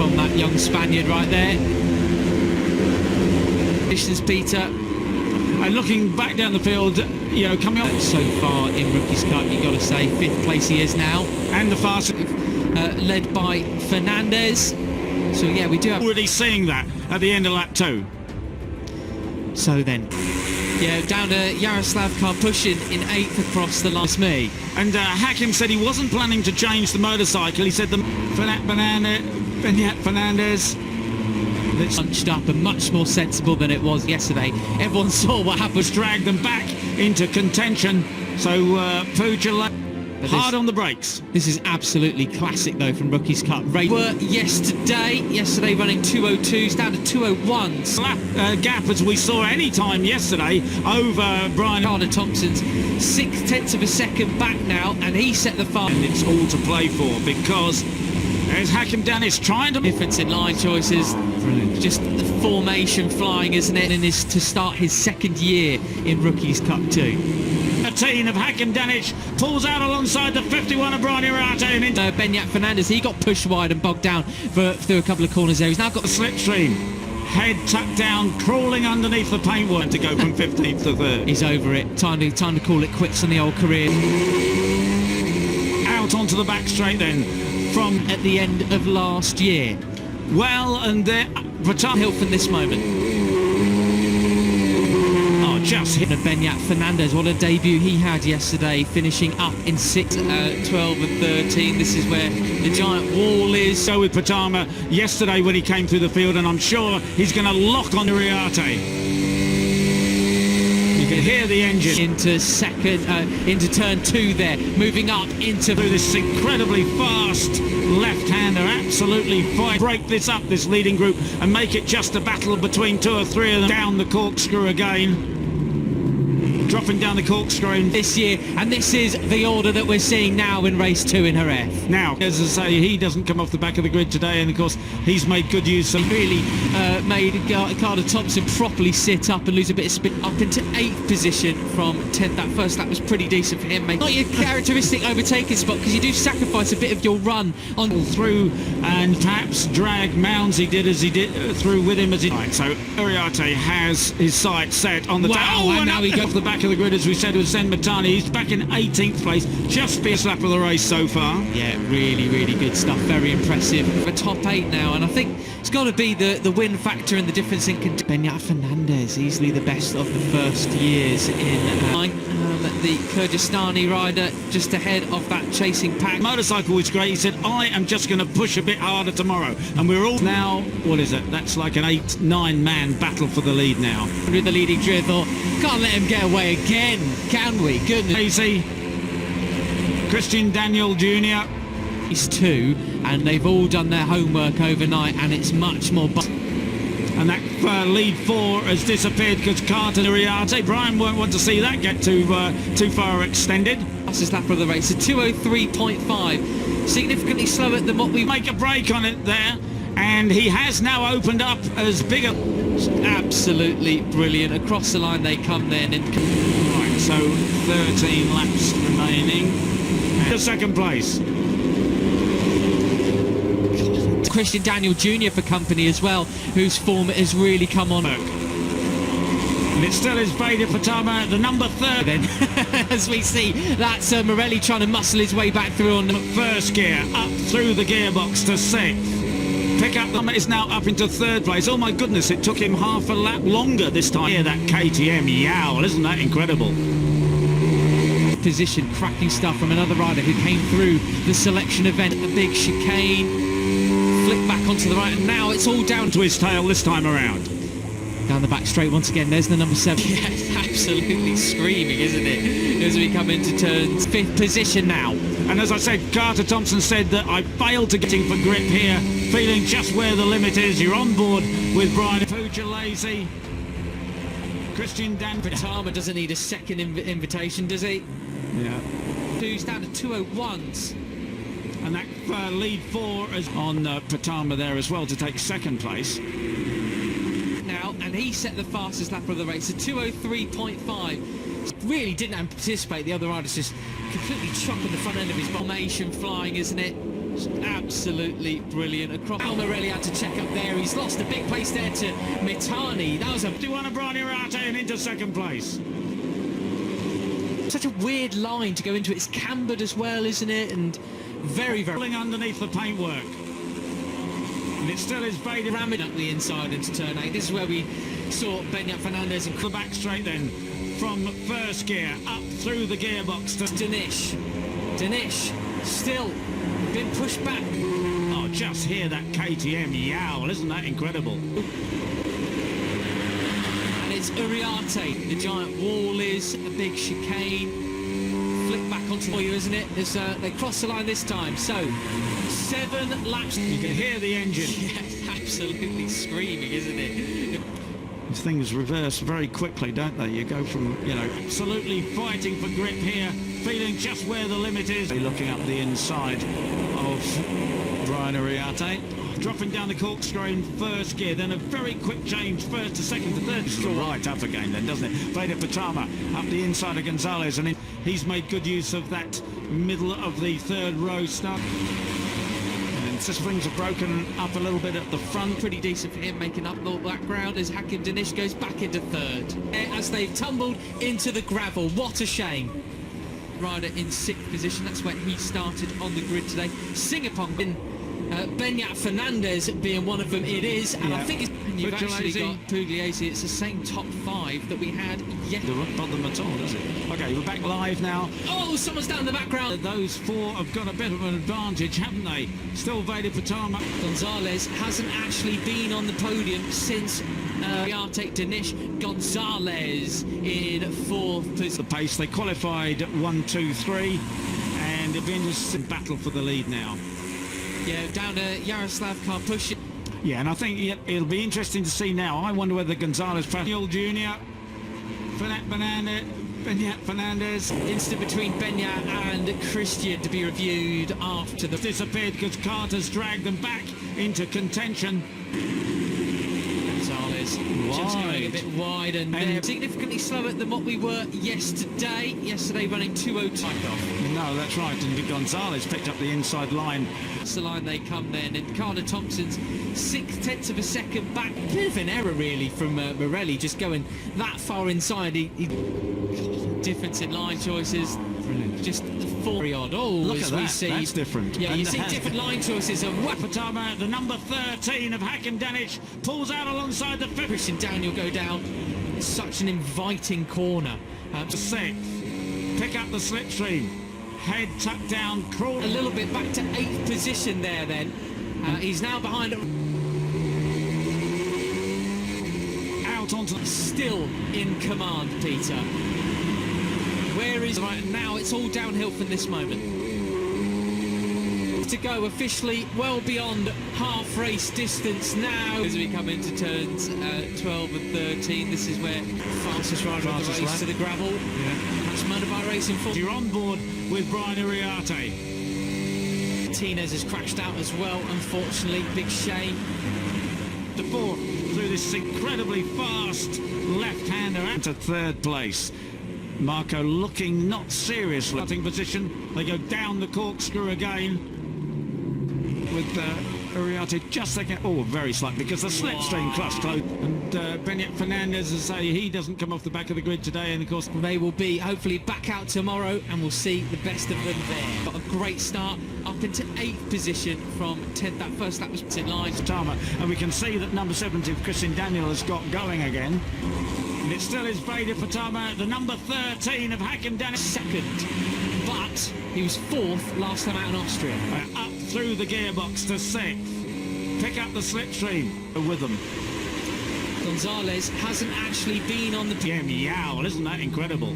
from that young Spaniard right there. Conditions, Peter. And looking back down the field, you know, coming up So far in Rookies Cup, you've got to say, 5th place he is now. and the fast. Led by Fernandez. So yeah, we do have... Already seeing that at the end of lap 2. So then, yeah, down to Yaroslav Karpushin in 8th across the line. It's me. And Hakim said he wasn't planning to change the motorcycle. He said the Fernandez. That's bunched up and much more sensible than it was yesterday. Everyone saw what happened. Dragged them back into contention. So Puccia hard on the brakes. This is absolutely classic though from Rookies Cup. Were yesterday running 202s down to 201s. Gap as we saw any time yesterday over Brian Carter Thompson's 0.6 of a second back now, and he set the far. And it's all to play for because there's Hakim Dennis trying to... Difference in line choices. Brilliant. Just the formation flying, isn't it? And is to start his 2nd year in Rookies Cup 2. A team of Hakim Danic pulls out alongside the 51 of Buat Uriarte and into Benyat Fernandez, he got pushed wide and bogged down through a couple of corners there. He's now got the slipstream. Head tucked down, crawling underneath the paintwork to go from 15th to 3rd. He's over it. Time to call it quits on the old career. Out onto the back straight then from At the end of last year. well, and there Hill from this moment. Oh, just hit. Benyat Fernandez, what a debut he had yesterday, finishing up in 6, 12 and 13. This is where the giant wall is. So with Patama yesterday when he came through the field, and I'm sure he's going to lock on Uriarte. You can hear the engine Into turn 2 there, moving up into through this incredibly fast left-hander. Absolutely fine. Break this up, this leading group, and make it just a battle between 2 or 3 of them. Down the corkscrew again. Dropping down the corkscrew this year, and this is the order that we're seeing now in race 2 in Jerez. now. As I say, he doesn't come off the back of the grid today, and of course he's made good use of... Really made Carter Thompson properly sit up and lose a bit of spin up into 8th position from 10th. That first lap was pretty decent for him, mate. Not your characteristic overtaking spot, because you do sacrifice a bit of your run on through and perhaps drag Mounds he did through with him as he... Right, so Uriarte has his sights set on the Wow, and now he goes off the back of the grid, as we said, with Zen Matani. He's back in 18th place, just best lap of the race so far. Yeah, really, really good stuff. Very impressive. The top 8 now, and I think it's got to be the win factor and the difference in... Benyat Fernandez, easily the best of the first years in the Kyrgyzstani rider, just ahead of that chasing pack. Motorcycle was great. He said, I am just going to push a bit harder tomorrow. And we're all now, what is it? That's like an 8-9 man battle for the lead now. With the leading drizzle, can't let him get away again, can we? Goodness. Easy. Christian Daniel Jr. He's 2, and they've all done their homework overnight, and it's much more... And that lead 4 has disappeared because Carter Uriarte. Brian won't want to see that get too far extended. Fastest lap of the race, a 2:03.5, significantly slower than what we... Make a break on it there, and he has now opened up as big a... Absolutely brilliant. Across the line they come then. And... Right, so 13 laps remaining. The 2nd place. Christian Daniel Jr. for company as well, whose form has really come on. And it still is Veda Patama, the number 3rd. Then, as we see, that's Morelli trying to muscle his way back through on first gear, up through the gearbox to 6th. Pick up the... is now up into 3rd place. Oh my goodness, it took him half a lap longer this time. Hear that KTM yowl, isn't that incredible? Position, cracking stuff from another rider who came through the selection event, the big chicane. Flick back onto the right, and now it's all down to his tail this time around. Down the back straight once again, there's the number 7. Yeah, it's absolutely screaming, isn't it? As we come into turns, 5th position now. And as I said, Carter Thompson said that I failed to get him for grip here, feeling just where the limit is. You're on board with Brian Puccia lazy. Christian Dan... Patama doesn't need a second invitation, does he? Yeah. 2's down to 2:01s. And that lead 4 is on Patama there as well to take 2nd place. Now, and he set the fastest lap of the race, a 2:03.5. Really didn't anticipate the other riders just completely chopping the front end of his formation flying, isn't it? Absolutely brilliant. Across Morelli had to check up there. He's lost a big place there to Mitani. That was a 51 of Buat Uriarte and into second place. such a weird line to go into. It's cambered as well, isn't it? And very Pulling underneath the paintwork. And it still is Veda ramming up the inside into turn 8. This is where we saw Fernandez and the back straight then from first gear up through the gearbox to Danish still been pushed back. Oh, just hear that KTM yowl, isn't that incredible? And it's Uriarte. The giant wall is a big chicane. Flick back onto for you, isn't it? They cross the line this time. So 7 laps. You can hear the engine. Yes, absolutely screaming, isn't it? These things reverse very quickly, don't they? You go from, absolutely fighting for grip here, feeling just where the limit is. Looking up the inside of Buat Uriarte. Dropping down the corkscrew in first gear, then a very quick change first to second to third. It's right up again then, doesn't it? Veda Patama up the inside of Gonzalez, and he's made good use of that middle of the third row start. And things are broken up a little bit at the front. Pretty decent for him, making up the background as Hakim Danish goes back into third. As they've tumbled into the gravel, what a shame. Rider in 6th position, that's where he started on the grid today. Singapong in Fernandez being one of them, it is, and I think you've actually got Pugliese. It's the same top 5 that we had yesterday. Doesn't bother them at all, does it? Okay, we're back live now. Oh, someone's down in the background. Those 4 have got a bit of an advantage, haven't they? Still Veda Patama. Gonzalez hasn't actually been on the podium since Uriarte Danish. Gonzalez in 4th position. The pace, they qualified 1, 2, 3, and it'll be an interesting battle for the lead now. Yeah, down to Yaroslav Karpush. Yeah, and I think it'll be interesting to see now. I wonder whether Gonzalez, Jr., Fernandez. Instant between Benya and Christian to be reviewed after the disappeared because Carter's dragged them back into contention. Gonzalez just going a bit wide and significantly slower than what we were yesterday. Yesterday running 2:02 off. No, that's right. And Gonzalez picked up the inside line. That's the line they come then. And Carter Thompson's 6/10 of a second back. Bit of an error really from Morelli, just going that far inside. Difference in line choices. Brilliant. Just 4 odd. Oh, look as at we that. see. That's different. Yeah, you see different line choices of Patama, the number 13 of Hakim Danish, pulls out alongside the 5th. Christian Daniel go down. It's such an inviting corner. 6th. Pick up the slipstream. Head tucked down, crawl a little bit back to 8th position there then. He's now behind out onto still in command, Peter. Where is right now? It's all downhill from this moment. To go officially well beyond half race distance now as we come into turns 12 and 13. This is where fastest rider of the race to the gravel. That's Motorbike Racing 4. You're on board with Buat Uriarte. Martinez has crashed out as well, unfortunately. Big shame. The 4 through this incredibly fast left-hander into 3rd place. Marco looking not seriously. Cutting position. They go down the corkscrew again with Uriarte just second. Oh, very slight because the slipstream clutch closed. And Fernandez, as I say, he doesn't come off the back of the grid today. And of course, they will be hopefully back out tomorrow, and we'll see the best of them there. Got a great start up into 8th position from 10th. That first lap was in line. And we can see that number 70, Christian Daniel, has got going again. And it still is Veda Patama, the number 13 of Hakim Danish. Second, but he was 4th last time out in Austria. Up through the gearbox to 6th. Pick up the slipstream with them. Gonzalez hasn't actually been on the yowl, isn't that incredible?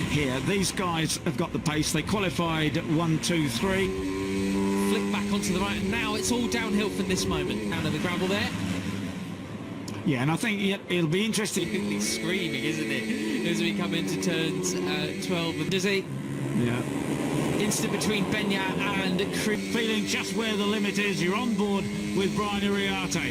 Here, these guys have got the pace. They qualified 1, 2, 3. Flick back onto the right, and now it's all downhill from this moment. Down to the gravel there. Yeah, and I think it'll be interesting. He's screaming, isn't it? As we come into turns 12 and does he? Yeah. Instant between Benya and Chris. Feeling just where the limit is. You're on board with Buat Uriarte.